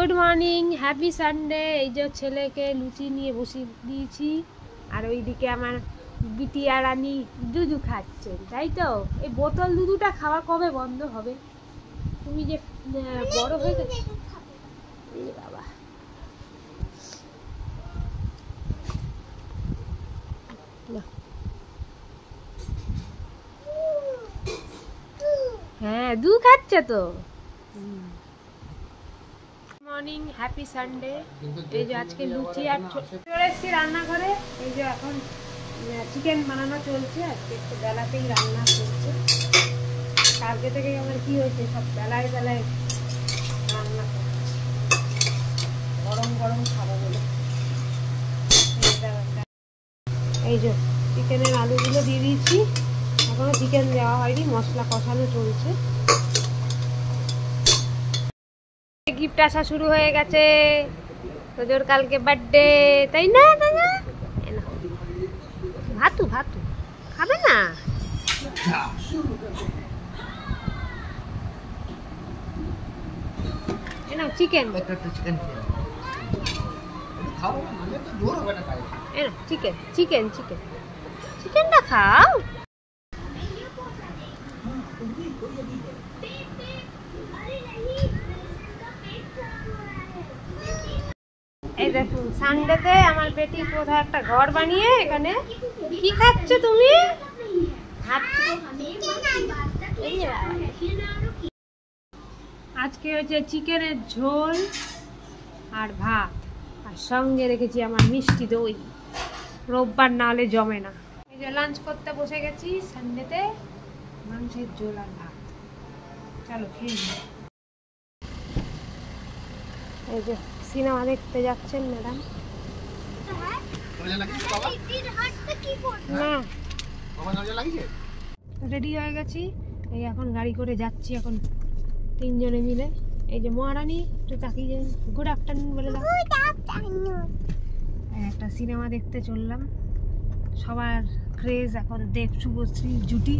Good morning, happy Sunday. এই যে ছেলেকে লুচি নিয়ে বসিয়ে দিয়েছি, আর ওইদিকে আমার বিটিয়া রানী দুধু খাচ্ছেন, তাই তো? এই বোতল দুধুটা খাওয়া কবে বন্ধ হবে? তুমি যে বড় হয়ে গেছে বাবা। হ্যাঁ, দুধ খাচ্ছে তো। Morning, happy Sunday. এই যে আজকে লুচি আর চলে এসেছি রান্নাঘরে। এই যে এখন চিকেন বানানো চলছে, আজকে একটু বেলাতেই রান্না চলছে। কালকে থেকে আমার কি হয়েছে, সব বেলায় বেলায় রান্না করছে, গরম গরম খাবো বলে। এই যে চিকেনের আলুগুলো দিয়ে দিয়েছি, এখনো চিকেন দেওয়া হয়নি, মশলা কষানো চলছে। গিফট আসা শুরু হয়ে গেছে, তোদের কালকে বার্থডে, তাই না? ভাতু ভাতু খাবে না? চিকেন চিকেন চিকেন চিকেন চিকেনটা খাও। এই দেখুন, সানডেতে আমার বেটি কোথায় একটা ঘর বানিয়ে এখানে কি খাচ্ছ তুমি? আজকে হচ্ছে চিকেনের ঝোল আর ভাত, আর সঙ্গে রেখেছি আমার মিষ্টি দই। রোববার না হলে জমে না। এই যে লাঞ্চ করতে বসে গেছি সানডেতে, মাংসের ঝোল আর ভাত। চলো খেয়ে নিই। এই যে সিনেমা দেখতে যাচ্ছেন ম্যাডাম। না, রেডি হয়ে গেছি, এই এখন গাড়ি করে যাচ্ছি এখন তিনজনে মিলে। এই যে মহারানী, একটু তাকিয়ে গুড আফটারনুন বলে দাও। একটা সিনেমা দেখতে চললাম, সবার ক্রেজ এখন দেব শুভশ্রী জুটি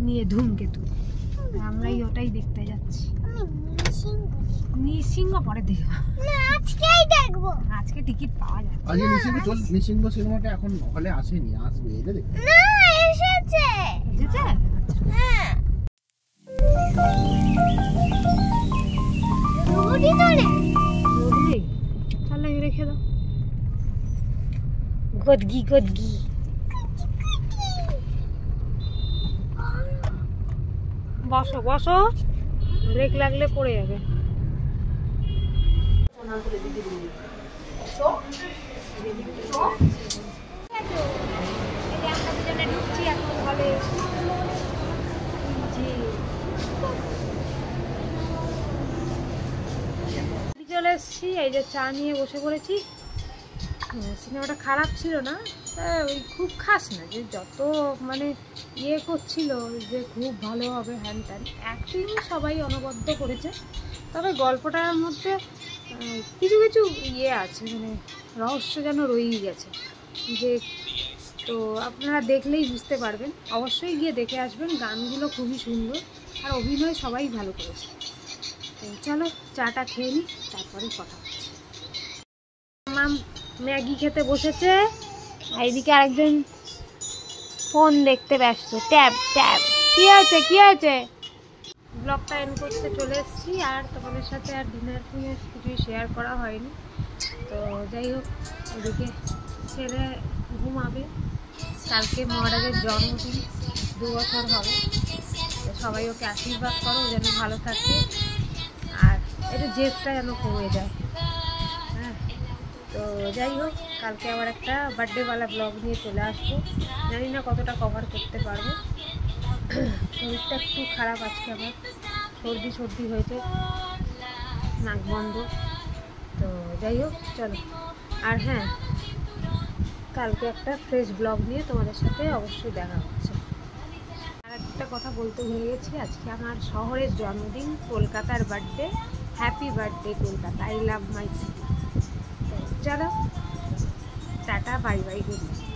নিয়ে ধূমকেতু, আমরাই ওটাই দেখতে যাচ্ছি। নিসিংহ পরে দেখবো, আজকেই দেখবো। আজকে টিকিট পাওয়া যায়। আজকে নিসিংহ সিনেমাটা এখন হলে আসেনি, আসবে এটা দেখতে। না, এসেছে। এসেছে? হ্যাঁ। রোডি ধরে রোডি তাহলে রেখে দাও। গদগি গদগি বসো বসো, ব্রেক লাগলে পড়ে যাবে। চলে এসছি, এই যে চা নিয়ে বসে পড়েছি। সিনেমাটা খারাপ ছিল না, ওই খুব খাস না, যে যত মানে ইয়ে করছিল যে খুব ভালো হবে হ্যান ত্যান, অ্যাক্টিং সবাই অনবদ্য করেছে। তবে গল্পটার মধ্যে কিছু কিছু ইয়ে আছে, মানে রহস্য যেন রয়েই গেছে, যে তো আপনারা দেখলেই বুঝতে পারবেন। অবশ্যই গিয়ে দেখে আসবেন, গানগুলো খুবই সুন্দর আর অভিনয় সবাই ভালো করেছে। তো চলো চাটা খেয়ে নিই, তারপরে কথা হচ্ছে। মাম ম্যাগি খেতে বসেছে, এইদিকে আরেকজন ফোন দেখতে ব্যস্ত, ট্যাব ট্যাব। কি আছে কি আছে? ব্লগটা এন্ড করতে চলে এসেছি, আর তোমাদের সাথে আর ডিনার ফিনার কিছুই শেয়ার করা হয়নি। তো যাই হোক, ওদিকে ছেলে ঘুমাবে, কালকে মহারাজের জন্মদিন, 2 বছর হবে। তো সবাই ওকে আশীর্বাদ করো যেন ভালো থাকে, আর একটু জেদটা যেন কমে যায়। হ্যাঁ, তো যাই হোক, কালকে আবার একটা বার্থডেওয়ালা ব্লগ নিয়ে চলে আসবো। জানি না কতটা কভার করতে পারবো। শরীরটা একটু খারাপ আজকে, আমার সর্দি সর্দি হয়েছে, নাক বন্ধ। তো যাই হোক চলো, আর হ্যাঁ, কালকে একটা ফ্রেশ ব্লগ নিয়ে তোমাদের সাথে অবশ্যই দেখা হচ্ছে। আর একটা কথা বলতে ভুলে গেছি, আজকে আমার শহরের জন্মদিন, কলকাতার birthday. Happy birthday Kolkata, I love my city. চলো টাটা, বাই বাই, গুড নাইট।